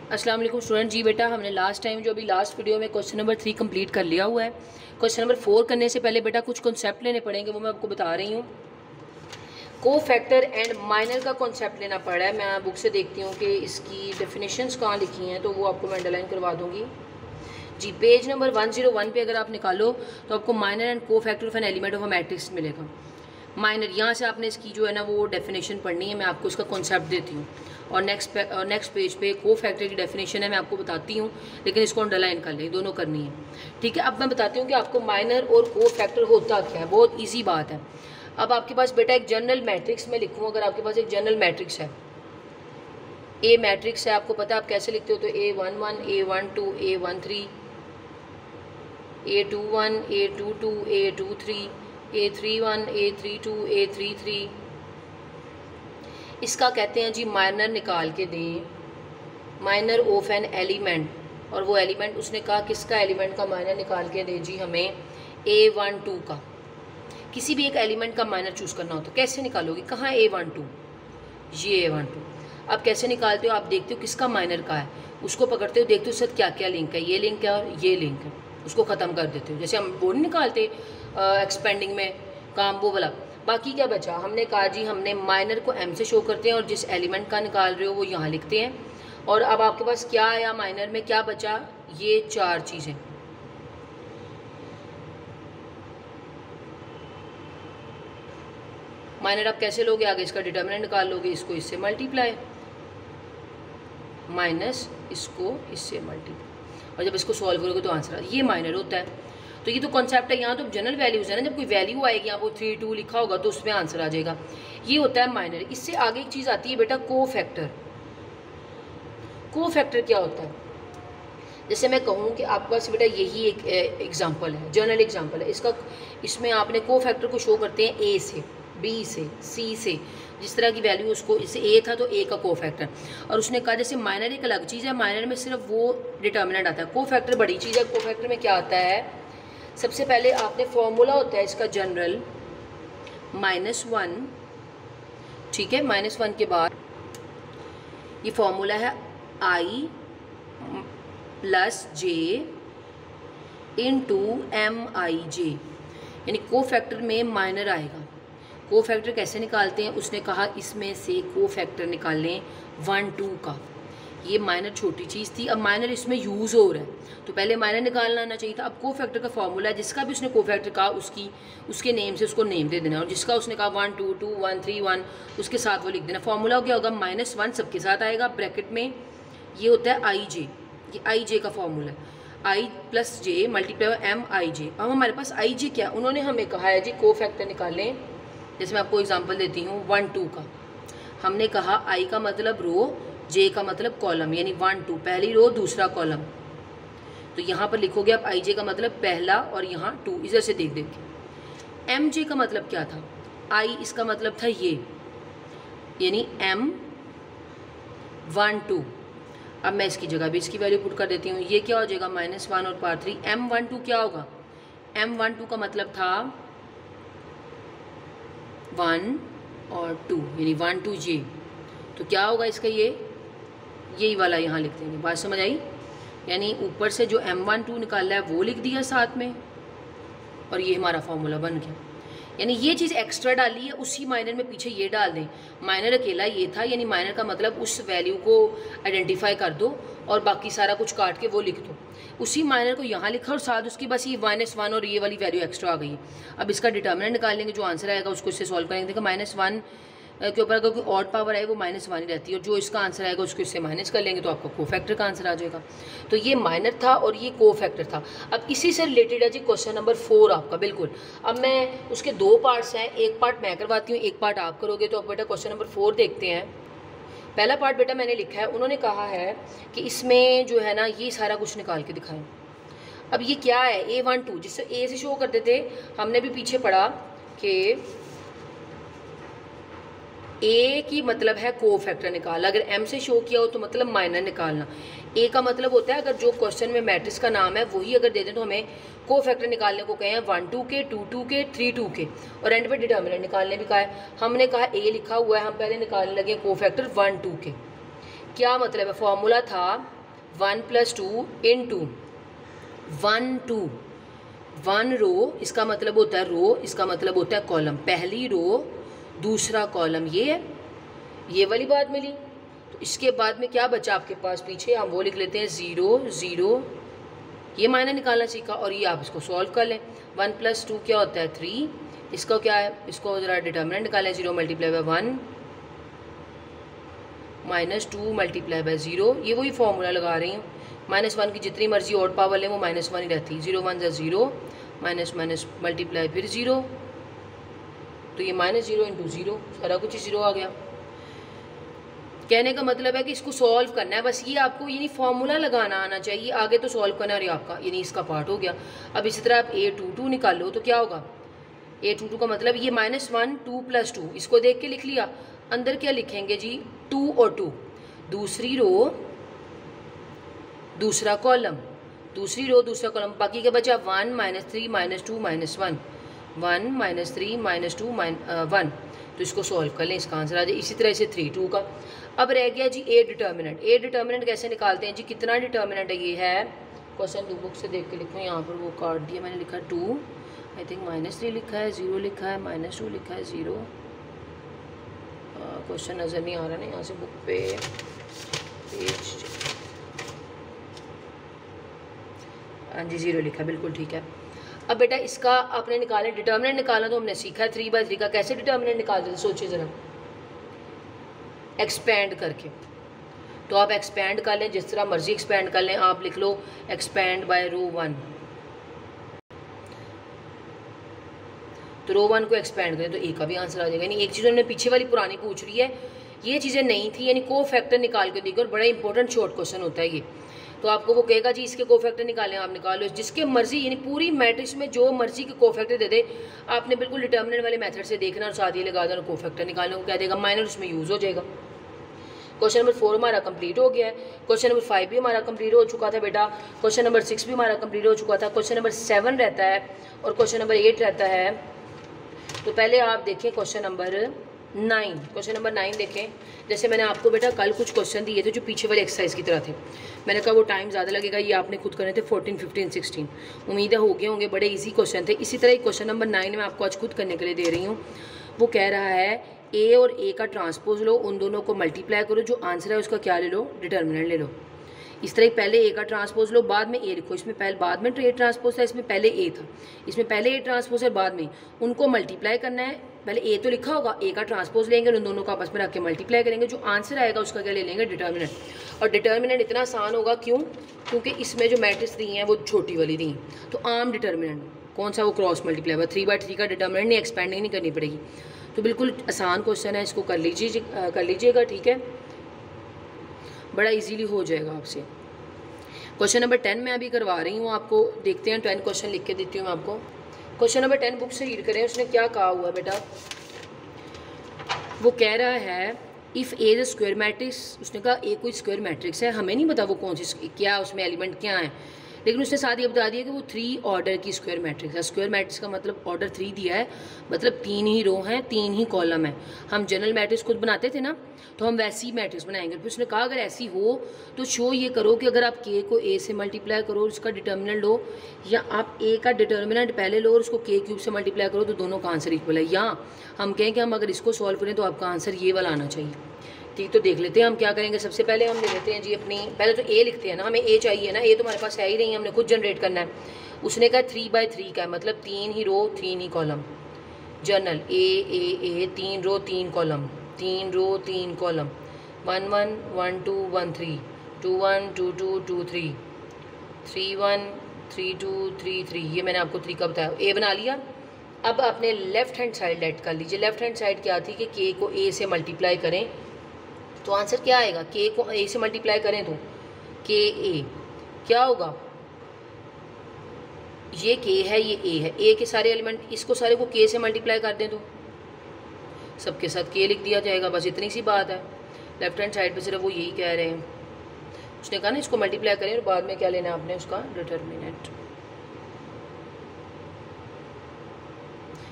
अस्सलाम वालेकुम स्टूडेंट जी। बेटा हमने लास्ट टाइम जो अभी लास्ट वीडियो में क्वेश्चन नंबर 3 कंप्लीट कर लिया हुआ है। क्वेश्चन नंबर 4 करने से पहले बेटा कुछ कॉन्सेप्ट लेने पड़ेंगे, वो मैं आपको बता रही हूँ। को फैक्टर एंड माइनर का कॉन्सेप्ट लेना पड़ा है। मैं बुक से देखती हूँ कि इसकी डेफिनेशंस कहाँ लिखी हैं, तो वो आपको मैं अंडरलाइन करवा दूँगी जी। पेज नंबर 101 पे अगर आप निकालो तो आपको माइनर एंड को factor of an element of a matrix मिलेगा। माइनर यहाँ से आपने इसकी जो है ना वो डेफिनेशन पढ़नी है, मैं आपको इसका कॉन्सेप्ट देती हूँ। और नेक्स्ट पेज पे को फैक्टर की डेफिनेशन है, मैं आपको बताती हूँ, लेकिन इसको अंडरलाइन कर लें, दोनों करनी है। ठीक है, अब मैं बताती हूँ कि आपको माइनर और को फैक्टर होता क्या है। बहुत ईजी बात है। अब आपके पास बेटा एक जनरल मैट्रिक्स में लिखूँ, अगर आपके पास एक जनरल मैट्रिक्स है, ए मैट्रिक्स है, आपको पता है आप कैसे लिखते हो, तो A11 A12 A13 A21 A22 A23 A31 A32 A33। इसका कहते हैं जी माइनर निकाल के दें, माइनर ऑफ एन एलिमेंट। और वो एलिमेंट उसने कहा किसका एलिमेंट का माइनर निकाल के दे जी हमें A12 का। किसी भी एक एलिमेंट का माइनर चूज़ करना होता है, कैसे निकालोगे, कहाँ A12, ये A12। अब कैसे निकालते हो, आप देखते हो किसका माइनर का है, उसको पकड़ते हो, देखते हो सर क्या क्या लिंक है, ये लिंक है और ये लिंक है, उसको ख़त्म कर देते हो। जैसे हम वो नहीं निकालते एक्सपेंडिंग में काम, वो वाला। बाकी क्या बचा, हमने कहा जी हमने माइनर को m से शो करते हैं और जिस एलिमेंट का निकाल रहे हो वो यहाँ लिखते हैं। और अब आपके पास क्या आया माइनर में, क्या बचा, ये चार चीज़ें। माइनर आप कैसे लोगे, आगे इसका डिटर्मिनेंट निकाल लोगे, इसको इससे मल्टीप्लाई माइनस इसको इससे मल्टीप्लाई, और जब इसको सॉल्व करोगे तो आंसर ये माइनर होता है। तो ये तो कॉन्सेप्ट है। यहाँ तो जनरल वैल्यूज़ है ना, जब कोई वैल्यू आएगी यहाँ वो 3 2 लिखा होगा तो उसमें आंसर आ जाएगा। ये होता है माइनर। इससे आगे एक चीज़ आती है बेटा को फैक्टर। को फैक्टर क्या होता है, जैसे मैं कहूँ कि आपके पास बेटा यही एक एग्जाम्पल है, जनरल एग्जाम्पल है इसका। इसमें आपने को फैक्टर को शो करते हैं ए से, बी से, सी से, जिस तरह की वैल्यू उसको, इससे ए था तो ए का को फैक्टर। और उसने कहा जैसे माइनर एक अलग चीज़ है, माइनर में सिर्फ वो डिटर्मिनेंट आता है, को फैक्टर बड़ी चीज़ है। को फैक्टर में क्या आता है, सबसे पहले आपने फॉर्मूला होता है इसका जनरल -1, ठीक है। -1 के बाद ये फॉर्मूला है I + J × MIJ, यानी को फैक्टर में माइनर आएगा। को फैक्टर कैसे निकालते हैं, उसने कहा इसमें से को फैक्टर निकाल लें 1 2 का। ये माइनर छोटी चीज़ थी, अब माइनर इसमें यूज़ हो रहा है, तो पहले माइनर निकालना आना चाहिए था। अब को फैक्टर का फॉर्मूला है, जिसका भी उसने को फैक्टर कहा उसके नेम से उसको नेम दे देना, और जिसका उसने कहा 1 2 2 1 3 1 उसके साथ वो लिख देना। फॉर्मूला क्या होगा, -1 सबके साथ आएगा ब्रैकेट में, ये होता है IJ, ये IJ का फॉर्मूला है, I + J × MIJ। अब हमारे पास IJ क्या, उन्होंने हमें कहा है जी को फैक्टर निकालें। जैसे मैं आपको एग्जांपल देती हूँ 1 2 का। हमने कहा I का मतलब रो, J का मतलब कॉलम, यानी 1 2 पहली रो दूसरा कॉलम। तो यहाँ पर लिखोगे आप IJ का मतलब पहला और यहाँ 2, इधर से देख देख के। MJ का मतलब क्या था, I इसका मतलब था ये, यानी M1 2। अब मैं इसकी जगह भी इसकी वैल्यू पुट कर देती हूँ, ये क्या हो जाएगा -1 और पावर 3। M12 क्या होगा, M12 का मतलब था 1 और 2, यानी 1 2 J। तो क्या होगा इसका, यही वाला यहाँ लिख देंगे। बात समझ आई, यानी ऊपर से जो M12 निकाला है वो लिख दिया साथ में, और ये हमारा फॉर्मूला बन गया। यानी ये चीज़ एक्स्ट्रा डाली है, उसी माइनर में पीछे ये डाल दें। माइनर अकेला ये था, यानी माइनर का मतलब उस वैल्यू को आइडेंटिफाई कर दो और बाकी सारा कुछ काट के वो लिख दो। उसी माइनर को यहाँ लिखा और साथ उसकी बस ये -1 और ये वाली वैल्यू एक्स्ट्रा आ गई। अब इसका डिटर्मिनेंट निकाल लेंगे, जो आंसर आएगा उसको इससे सॉल्व करेंगे। देखो -1 के ऊपर अगर कोई ऑड पावर है वो -1 ही रहती है, और जो इसका आंसर आएगा उसको इससे माइनस कर लेंगे तो आपका को फैक्टर का आंसर आ जाएगा। तो ये माइनर था और ये को फैक्टर था। अब इसी से रिलेटेड है जी क्वेश्चन नंबर 4 आपका, बिल्कुल। अब मैं उसके 2 पार्ट्स हैं, एक पार्ट मैं करवाती हूँ, एक पार्ट आप करोगे। तो अब बेटा क्वेश्चन नंबर 4 देखते हैं। पहला पार्ट बेटा मैंने लिखा है, उन्होंने कहा है कि इसमें जो है ना ये सारा कुछ निकाल के दिखाएं। अब ये क्या है, A12, जिससे ए से शो करते थे, हमने भी पीछे पढ़ा कि ए की मतलब है को फैक्टर निकालना, अगर M से शो किया हो तो मतलब माइनर निकालना। ए का मतलब होता है अगर जो क्वेश्चन में मैट्रिक्स का नाम है वही अगर दे दें तो हमें को फैक्टर निकालने को कहे हैं 1 2 के, 2 2 के, 3 2 के, और एंड पे डिटर्मिनेंट निकालने भी कहा है। हमने कहा ए लिखा हुआ है, हम पहले निकालने लगे को फैक्टर 1 2 के। क्या मतलब है, फॉर्मूला था 1 + 2 इंटू 1 2 1 रो, इसका मतलब होता है रो, इसका मतलब होता है कॉलम, पहली रो दूसरा कॉलम, ये है, ये वाली बात मिली। तो इसके बाद में क्या बचा आपके पास पीछे, हम वो लिख लेते हैं 0 0, ये मायने निकालना सीखा, और ये आप इसको सॉल्व कर लें। 1 + 2 क्या होता है 3, इसका क्या है, इसको ज़रा डिटर्मिनेंट निकालें, 0 × 1 -2 × 0, ये वही फॉर्मूला लगा रही हूँ। -1 की जितनी मर्जी ऑड पावर लें वो -1 ही रहती है, 0 1 = 0, माइनस मल्टीप्लाई फिर 0, तो ये -0 × 0, सारा कुछ ही 0 आ गया। कहने का मतलब है कि इसको सॉल्व करना है, बस ये आपको यानी फार्मूला लगाना आना चाहिए, आगे तो सॉल्व करना है आपका, यानी इसका पार्ट हो गया। अब इसी तरह आप a22 निकालो तो क्या होगा, a22 का मतलब ये -1 2 + 2, इसको देख के लिख लिया, अंदर क्या लिखेंगे जी 2 और 2, दूसरी रो दूसरा कॉलम, दूसरी रो दूसरा कॉलम, बाकी क्या बचा 1 -3 -2 -1, 1 -3 -2 1, तो इसको सॉल्व कर लें, इसका आंसर आ जाए। इसी तरह से 3 2 का। अब रह गया जी ए डिटर्मिनेंट। ए डिटर्मिनेंट कैसे निकालते हैं जी, कितना डिटर्मिनेंट है, ये है क्वेश्चन बुक से देख के लिखो, यहाँ पर वो काट दिया मैंने, लिखा 2, आई थिंक -3 लिखा है, 0 लिखा है, -2 लिखा है, 0, क्वेश्चन नज़र नहीं आ रहा ना यहाँ से बुक पे, पेज, हाँ जी 0 लिखा है, बिल्कुल ठीक है। अब बेटा इसका आपने निकाला, डिटर्मिनेंट निकालना तो हमने सीखा है 3/3 का, कैसे डिटर्मिनेंट निकालते थे सोचिए ज़रा, एक्सपेंड करके। तो आप एक्सपेंड कर लें, जिस तरह मर्जी एक्सपेंड कर लें, आप लिख लो एक्सपेंड बाय रो 1, तो रो 1 को एक्सपेंड करें तो ए का भी आंसर आ जाएगा। यानी एक चीज़ उन्होंने पीछे वाली पुरानी पूछ रही है, ये चीज़ें नहीं थी, यानी को फैक्टर निकाल के देगा, और बड़ा इंपॉर्टेंट शॉर्ट क्वेश्चन होता है ये। तो आपको वो कहेगा जी इसके कोफैक्टर निकालें, आप निकाल लो, जिसके मर्जी, यानी पूरी मैट्रिक्स में जो मर्जी के कोफैक्टर दे दे, आपने बिल्कुल डिटर्मिनेंट वाले मेथड से देखना और साथ ही लगा देना, कोफैक्टर निकालने को कह देगा, माइनर उसमें यूज़ हो जाएगा। क्वेश्चन नंबर 4 हमारा कंप्लीट हो गया है। क्वेश्चन नंबर 5 भी हमारा कंप्लीट हो चुका था बेटा, क्वेश्चन नंबर 6 भी हमारा कंप्लीट हो चुका था, क्वेश्चन नंबर 7 रहता है और क्वेश्चन नंबर 8 रहता है। तो पहले आप देखें क्वेश्चन नंबर 9, क्वेश्चन नंबर 9 देखें। जैसे मैंने आपको बेटा कल कुछ क्वेश्चन दिए थे जो पीछे वाले एक्सरसाइज की तरह थे, मैंने कहा वो टाइम ज़्यादा लगेगा, ये आपने खुद करने थे 14 15 16, उम्मीद है हो गए होंगे, बड़े इजी क्वेश्चन थे। इसी तरह क्वेश्चन नंबर 9 में आपको आज खुद करने के लिए दे रही हूँ। वो कह रहा है ए और ए का ट्रांसपोज लो, उन दोनों को मल्टीप्लाई करो, जो आंसर है उसका क्या ले लो, डिटर्मिनेंट ले लो। इस तरह पहले ए का ट्रांसपोज लो, बाद में ए लिखो, इसमें पहले बाद में ए ट्रांसपोज था, इसमें पहले ए था, इसमें पहले ए ट्रांसपोज है, बाद में उनको मल्टीप्लाई करना है। पहले ए तो लिखा होगा, ए का ट्रांसपोज लेंगे, उन दोनों को आपस में रख के मल्टीप्लाई करेंगे, जो आंसर आएगा उसका क्या ले लेंगे, डिटर्मिनेंट। और डिटर्मिनेंट इतना आसान होगा, क्यों, क्योंकि इसमें जो मैट्रिक्स दी हैं वो छोटी वाली दी हैं, तो आम डिटर्मिनेंट कौन सा, वो क्रॉस मल्टीप्लाई हुआ, 3/3 का डिटर्मिनेंट नहीं, एक्सपेंडिंग नहीं करनी पड़ेगी। तो बिल्कुल आसान क्वेश्चन है, इसको कर लीजिएगा, ठीक है, बड़ा इजीली हो जाएगा आपसे। क्वेश्चन नंबर 10 मैं अभी करवा रही हूँ आपको, देखते हैं 10 क्वेश्चन लिख के देती हूँ मैं आपको। क्वेश्चन नंबर 10 बुक से रीड करें, उसने क्या कहा हुआ है बेटा, वो कह रहा है if A is square matrix, उसने कहा ए कोई स्क्वायर मैट्रिक्स है, हमें नहीं पता वो कौन सी, क्या उसमें एलिमेंट क्या है, लेकिन उसने साथ ये बता दिया कि वो 3 ऑर्डर की स्क्वायर मैट्रिक्स है। स्क्वायर मैट्रिक्स का मतलब ऑर्डर 3 दिया है, मतलब 3 ही रो हैं, 3 ही कॉलम है। हम जनरल मैट्रिक्स खुद बनाते थे ना, तो हम वैसी मैट्रिक्स बनाएंगे। फिर उसने कहा अगर ऐसी हो तो शो ये करो कि अगर आप के को ए से मल्टीप्लाई करो, उसका डिटर्मिनेंट लो, या आप ए का डिटर्मिनेंट पहले लो और उसको के क्यूब से मल्टीप्लाई करो, तो दोनों का आंसर इक्वल है। या हम कहें कि हम अगर इसको सॉल्व करें तो आपका आंसर ये वाला आना चाहिए। ठीक, तो देख लेते हैं हम क्या करेंगे। सबसे पहले हम ले लेते हैं जी अपनी, पहले तो ए लिखते हैं ना, हमें ए चाहिए ना, ए तो हमारे पास है ही नहीं, हमने खुद जनरेट करना है। उसने कहा 3/3 का है, मतलब 3 ही रो 3 ही column, general A 3 row 3 column, 3 row 3 column, 1 1 1 2 1 3 2 1 2 2 2 3 3 1 3 2 3 3, ये मैंने आपको 3 का बताया, ए बना लिया। अब आपने लेफ्ट हैंड साइड लेट कर लीजिए। लेफ्ट हैंड साइड क्या थी कि के को ए से मल्टीप्लाई करें तो आंसर क्या आएगा, के को ए से मल्टीप्लाई करें तो के ए क्या होगा, ये के है ये ए है, ए के सारे एलिमेंट, इसको सारे को के से मल्टीप्लाई कर दें तो सबके साथ के लिख दिया जाएगा, बस इतनी सी बात है। लेफ्ट हैंड साइड पे सिर्फ वो यही कह रहे हैं। उसने कहा ना इसको मल्टीप्लाई करें और बाद में क्या लेना है आपने, उसका डिटर्मिनेंट,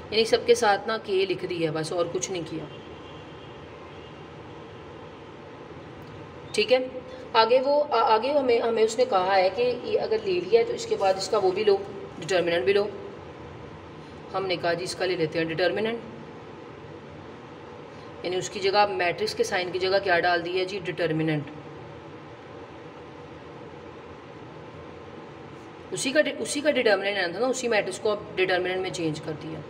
यानी सबके साथ ना के लिख दिया बस, और कुछ नहीं किया। ठीक है। आगे हमें हमें उसने कहा है कि ये अगर ले लिया है तो इसके बाद इसका वो भी लो, डिटर्मिनेंट भी लो। हमने कहा जी इसका ले लेते हैं डिटर्मिनेंट, यानी उसकी जगह मैट्रिक्स के साइन की जगह क्या डाल दिया जी, डिटर्मिनेंट। उसी का डिटर्मिनेंट आना था ना, उसी मैट्रिक्स को अब डिटर्मिनेंट में चेंज कर दिया।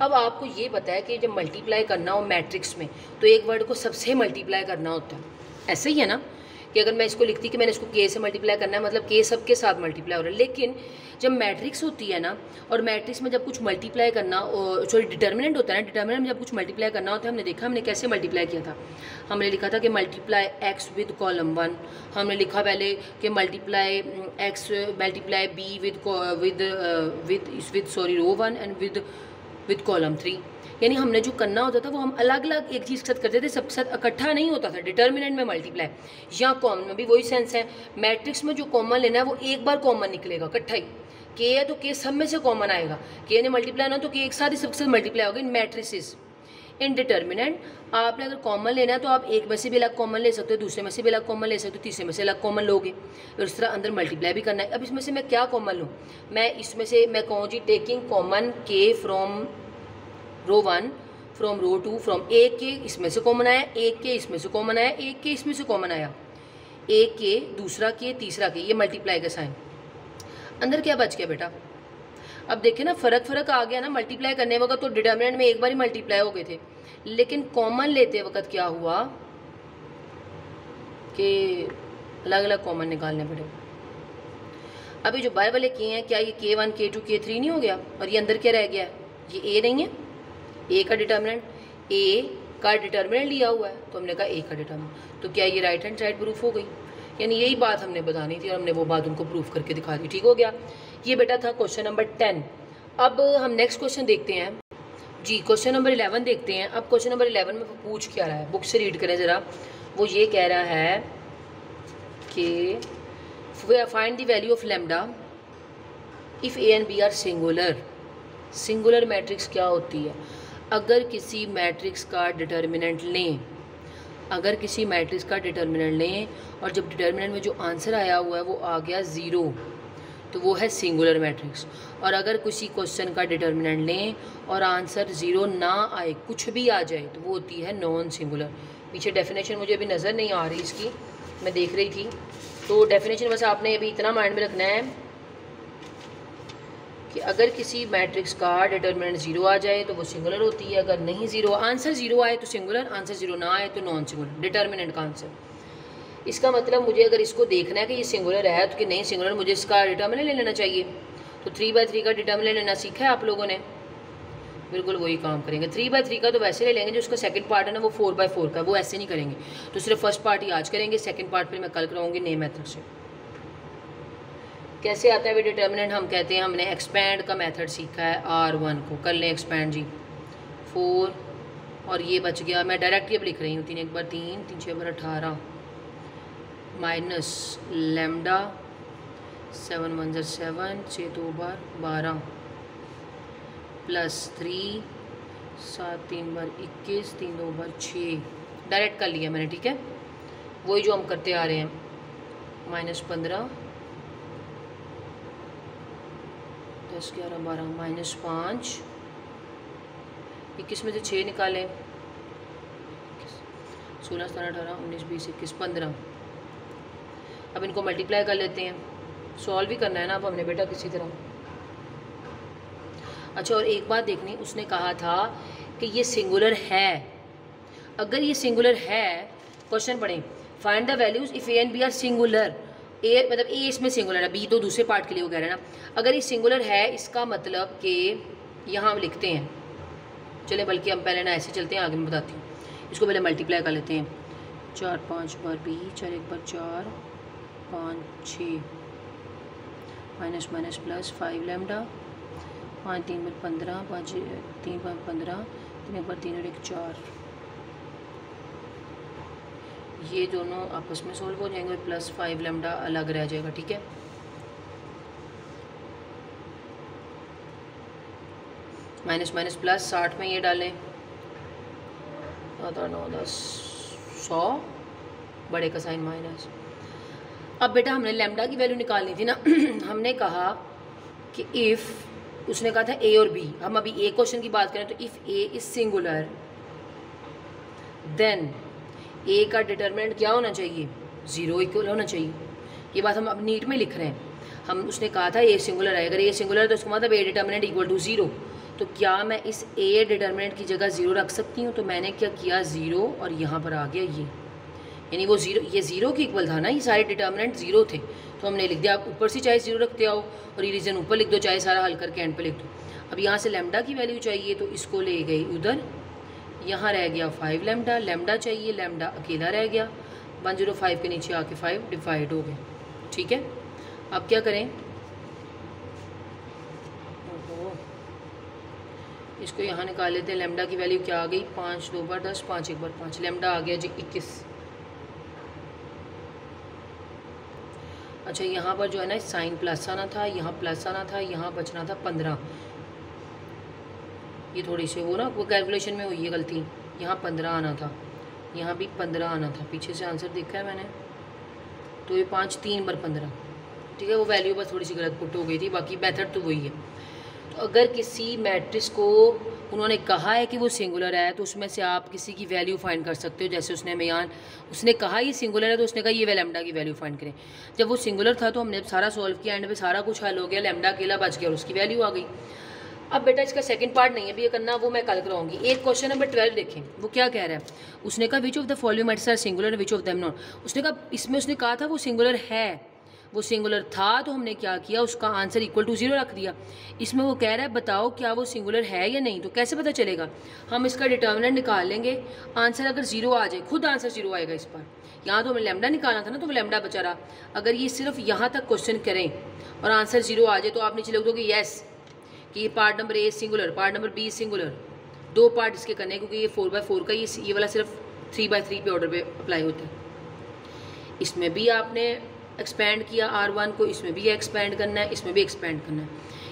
अब आपको ये पता है कि जब मल्टीप्लाई करना हो मैट्रिक्स में तो एक वर्ड को सबसे मल्टीप्लाई करना होता है, ऐसे ही है ना कि अगर मैं इसको लिखती कि मैंने इसको के से मल्टीप्लाई करना है, मतलब के सब के साथ मल्टीप्लाई हो रहा है। लेकिन जब मैट्रिक्स होती है ना, और मैट्रिक्स में जब कुछ मल्टीप्लाई करना, सॉरी डिटर्मिनेंट होता है ना, डिटर्मिनेंट में जब कुछ मल्टीप्लाई करना होता है, हमने देखा हमने कैसे मल्टीप्लाई किया था। हमने लिखा था कि मल्टीप्लाई एक्स विद कॉलम 1, हमने लिखा पहले कि multiply B with sorry row 1 and with column 3। यानी हमने जो करना होता था वो हम अलग अलग एक चीज़ के साथ करते थे, सबके साथ इकट्ठा नहीं होता था। डिटर्मिनेंट में मल्टीप्लाई या कॉमन में भी वही सेंस है। मैट्रिक्स में जो कॉमन लेना है वो एक बार कॉमन निकलेगा इकट्ठा ही। के है तो के सब में से कॉमन आएगा, के ने मल्टीप्लाई ना तो के एक साथ ही सबके साथ मल्टीप्लाई होगा इन मैट्रिसेस। इन डिटर्मिनेंट आपने अगर कॉमन लेना है तो आप एक में से भी अलग कॉमन ले सकते हो, दूसरे में से भी अलग कॉमन ले सकते हो, तीसरे में से अलग कॉमन लोगे, और इस तरह अंदर मल्टीप्लाई भी करना है। अब इसमें से मैं क्या कॉमन लूँ, मैं इसमें से मैं कहूँ जी taking common K from row 1 from row 2 from एक के इसमें से कॉमन आया, एक के इसमें से कॉमन आया, एक के इसमें से कॉमन आया, एक के दूसरा के तीसरा के, ये मल्टीप्लाई का साइन। अंदर क्या बच गया बेटा, अब देखें ना फ़र्क आ गया ना। मल्टीप्लाई करने वक्त तो डिटर्मिनेंट में एक बार ही मल्टीप्लाई हो गए थे, लेकिन कॉमन लेते वक्त क्या हुआ कि अलग अलग कॉमन निकालने पड़े। अभी जो बाय वाले के हैं, क्या ये K1 K2 K3 नहीं हो गया, और ये अंदर क्या रह गया, ये A नहीं है, ए का डिटर्मिनेंट, ए का डिटर्मिनेंट लिया हुआ है तो हमने कहा ए का डिटर्मिनेंट, तो क्या ये राइट हैंड साइड प्रूफ हो गई। यानी यही बात हमने बतानी थी और हमने वो बात उनको प्रूफ करके दिखा दी, ठीक हो गया। ये बेटा था क्वेश्चन नंबर 10। अब हम नेक्स्ट क्वेश्चन देखते हैं जी, क्वेश्चन नंबर 11 देखते हैं। अब क्वेश्चन नंबर 11 में पूछ क्या रहा है, बुक से रीड करें ज़रा। वो ये कह रहा है कि find the value of lambda if A and B are singular. Singular matrix क्या होती है, अगर किसी मैट्रिक्स का डिटर्मिनेंट लें, अगर किसी मैट्रिक्स का डिटर्मिनेंट लें और जब डिटर्मिनेंट में जो आंसर आया हुआ है वो आ गया 0 तो वो है सिंगुलर मैट्रिक्स। और अगर किसी क्वेश्चन का डिटर्मिनेंट लें और आंसर 0 ना आए, कुछ भी आ जाए, तो वो होती है नॉन सिंगुलर। पीछे डेफिनेशन मुझे अभी नज़र नहीं आ रही इसकी, मैं देख रही थी, तो डेफिनेशन बस आपने अभी इतना माइंड में रखना है कि अगर किसी मैट्रिक्स का डिटर्मिनेंट 0 आ जाए तो वो सिंगुलर होती है, अगर नहीं 0 आंसर 0 आए तो सिंगुलर, आंसर 0 ना आए तो नॉन सिंगुलर, डिटर्मिनेंट का आंसर। इसका मतलब मुझे अगर इसको देखना है कि ये सिंगुलर है तो कि नहीं सिंगुलर, मुझे इसका डिटर्मिनेंट ले लेना चाहिए। तो 3/3 का डिटर्मिनेंट लेना सीखा है आप लोगों ने, बिल्कुल वही काम करेंगे। 3/3 का तो वैसे ले लेंगे, जो उसका सेकंड पार्ट है ना वो 4/4 का, वो ऐसे नहीं करेंगे। तो सिर्फ फर्स्ट पार्ट ही आज करेंगे, सेकंड पार्ट फिर मैं कल कराऊंगी नए मेथड से। कैसे आता है वे डिटर्मिनेंट, हम कहते हैं हमने एक्सपैंड का मेथड सीखा है R1 को, कर लें एक्सपैंड जी 4, और ये बच गया, मैं डायरेक्ट ये लिख रही हूँ 3 1 बार 3 3 6 बार 18 माइनस लैम्डा 7 1 7 6 2 बार 12 प्लस 3 7 3 बार 21 3 2 बार 6, डायरेक्ट कर लिया मैंने, ठीक है, वही जो हम करते आ रहे हैं। माइनस 15 10 11 12 माइनस 5 21 में से 6 निकालें, 16 17 18 19 20 21 15। अब इनको मल्टीप्लाई कर लेते हैं, सॉल्व भी करना है ना अब हमने बेटा किसी तरह। अच्छा, और एक बात देखनी, उसने कहा था कि ये सिंगुलर है। अगर ये सिंगुलर है, क्वेश्चन पढ़ें, find the values if A and B are singular. A मतलब ए इसमें सिंगुलर है, बी तो दूसरे पार्ट के लिए वो कह रहे हैं ना। अगर ये सिंगुलर है इसका मतलब कि यहाँ हम लिखते हैं, चले बल्कि हम पहले ना ऐसे चलते हैं, आगे मैं बताती हूँ। इसको पहले मल्टीप्लाई कर लेते हैं, 4 5 बार 20 4 1 बार 4 5 6 माइनस माइनस प्लस 5 लैम्डा 5 3 बार 15 5 3 बार 15 3 1 बार 3 और 1 4। ये दोनों आपस में सोल्व हो जाएंगे, प्लस 5 लैम्डा अलग रह जाएगा, ठीक है। माइनस माइनस प्लस, 60 में ये डालें, 9 10 100, बड़े का साइन माइनस। अब बेटा हमने लैम्डा की वैल्यू निकालनी थी ना। हमने कहा कि इफ़, उसने कहा था ए और बी, हम अभी ए क्वेश्चन की बात करें तो if A is singular then A का डिटरमिनेंट क्या होना चाहिए, 0 इक्वल होना चाहिए। ये बात हम अब नीट में लिख रहे हैं। हम उसने कहा था ए सिंगुलर है, अगर ए सिंगुलर है तो उसका मतलब ए डिटरमिनेंट इक्वल टू 0। तो क्या मैं इस ए डिटरमिनेंट की जगह 0 रख सकती हूँ? तो मैंने क्या किया, 0 और यहाँ पर आ गया ये, यानी वो 0, ये 0 के इक्वल था ना, ये सारे डिटरमिनेंट 0 थे, तो हमने लिख दिया। आप ऊपर से चाहे 0 रखते आओ और ये रीज़न ऊपर लिख दो, चाहे सारा हल करके एंड पे लिख दो। अब यहाँ से लैम्डा की वैल्यू चाहिए तो इसको ले गई उधर, यहाँ रह गया 5 लैम्डा, लैम्डा चाहिए, लैम्डा अकेला रह गया, 105 के नीचे आके 5 डिवाइड हो गए। ठीक है, अब क्या करें, इसको यहाँ निकाल लेते हैं। लैम्डा की वैल्यू क्या आ गई, 5 2 बार 10, 5 1 बार 5, लैम्डा आ गया जी 21। अच्छा, यहाँ पर जो है ना साइन प्लस आना था, यहाँ प्लस आना था, यहाँ बचना था 15। ये थोड़ी सी वो ना वो कैलकुलेशन में हुई है गलती, यहाँ 15 आना था, यहाँ भी 15 आना था, पीछे से आंसर देखा है मैंने, तो ये 5 3 बार 15। ठीक है, वो वैल्यू बस थोड़ी सी गलत पुट हो गई थी, बाकी मेथड तो वही है। तो अगर किसी मैट्रिक्स को उन्होंने कहा है कि वो सिंगुलर है तो उसमें से आप किसी की वैल्यू फाइंड कर सकते हो। जैसे उसने मेयान, उसने कहा ये सिंगुलर है तो उसने कहा ये लैम्डा की वैल्यू फाइंड करें। जब वो सिंगुलर था तो हमने सारा सॉल्व किया, एंड पे सारा कुछ हल हो गया, लैम्डा अकेला बच गया और उसकी वैल्यू आ गई। अब बेटा इसका सेकंड पार्ट नहीं है अभी ये करना, वो मैं कल कराऊंगी। एक क्वेश्चन नंबर 12 देखें, वो क्या कह रहा है। उसने कहा which of the following matrix are singular, which of them not. उसने कहा, इसमें उसने कहा था वो सिंगुलर है, वो सिंगुलर था तो हमने क्या किया, उसका आंसर इक्वल टू 0 रख दिया। इसमें वो कह रहा है बताओ क्या वो सिंगुलर है या नहीं। तो कैसे पता चलेगा, हम इसका डिटर्मिनेंट निकाल लेंगे, आंसर अगर 0 आ जाए, खुद आंसर 0 आएगा इस पर। यहाँ तो हमें लैम्डा निकालना था ना, तो वो लैम्डा बचा रहा। अगर ये सिर्फ यहाँ तक क्वेश्चन करें और आंसर 0 आ जाए तो आप नीचे लिख दोगे येस कि ये part number a singular, part number B singular. 2 part इसके करने, क्योंकि ये 4/4 का, ये वाला सिर्फ 3/3 पे ऑर्डर पे अप्लाई होता है। इसमें भी आपने एक्सपेंड किया R1 को, इसमें भी एक्सपेंड करना है, इसमें भी एक्सपेंड करना है।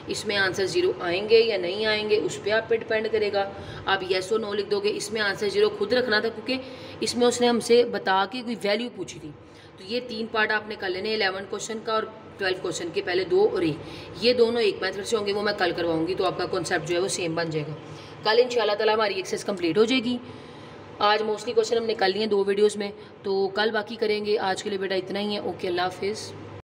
इसमें आंसर 0 आएंगे या नहीं आएंगे उस पर आप पे डिपेंड करेगा। आप येस और नो लिख दोगे। इसमें आंसर 0 खुद रखना था क्योंकि इसमें उसने हमसे बता के कोई वैल्यू पूछी थी। तो ये 3 पार्ट आपने कर लेने, 11 क्वेश्चन का और 12 क्वेश्चन के, पहले 2 और 1। ये दोनों एक मेथड से होंगे, वो मैं कल करवाऊंगी, तो आपका कॉन्सेप्ट जो है वो सेम बन जाएगा। कल इंशाल्लाह ताला हमारी एक्सरसाइज कंप्लीट हो जाएगी। आज मोस्टली क्वेश्चन हमने कर लिए 2 वीडियोज़ में, तो कल बाकी करेंगे। आज के लिए बेटा इतना ही है। ओके, अल्लाह हाफिज़।